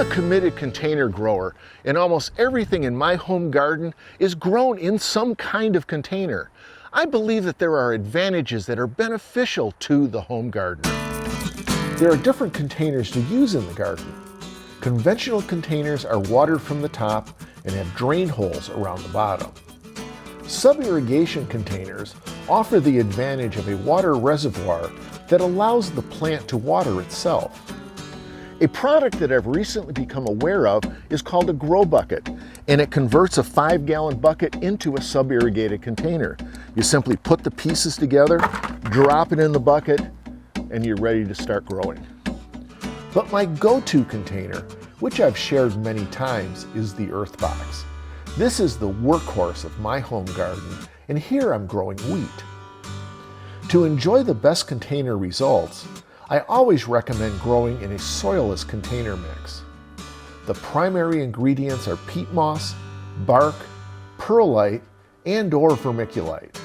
a committed container grower, and almost everything in my home garden is grown in some kind of container. I believe that there are advantages that are beneficial to the home gardener. There are different containers to use in the garden. Conventional containers are watered from the top and have drain holes around the bottom. Sub-irrigation containers offer the advantage of a water reservoir that allows the plant to water itself. A product that I've recently become aware of is called a GroBucket, and it converts a 5-gallon bucket into a sub-irrigated container. You simply put the pieces together, drop it in the bucket, and you're ready to start growing. But my go-to container, which I've shared many times, is the EarthBox. This is the workhorse of my home garden, and here I'm growing wheat. To enjoy the best container results, I always recommend growing in a soilless container mix. The primary ingredients are peat moss, bark, perlite, and/or vermiculite.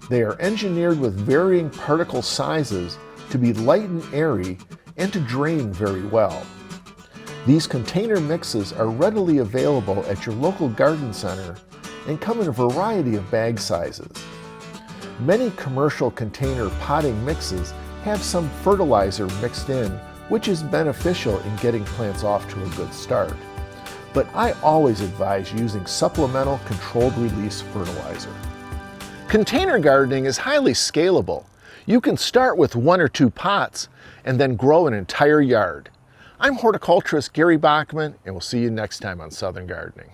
They are engineered with varying particle sizes to be light and airy and to drain very well. These container mixes are readily available at your local garden center and come in a variety of bag sizes. Many commercial container potting mixes have some fertilizer mixed in, which is beneficial in getting plants off to a good start. But I always advise using supplemental controlled release fertilizer. Container gardening is highly scalable. You can start with 1 or 2 pots and then grow an entire yard. I'm horticulturist Gary Bachman, and we'll see you next time on Southern Gardening.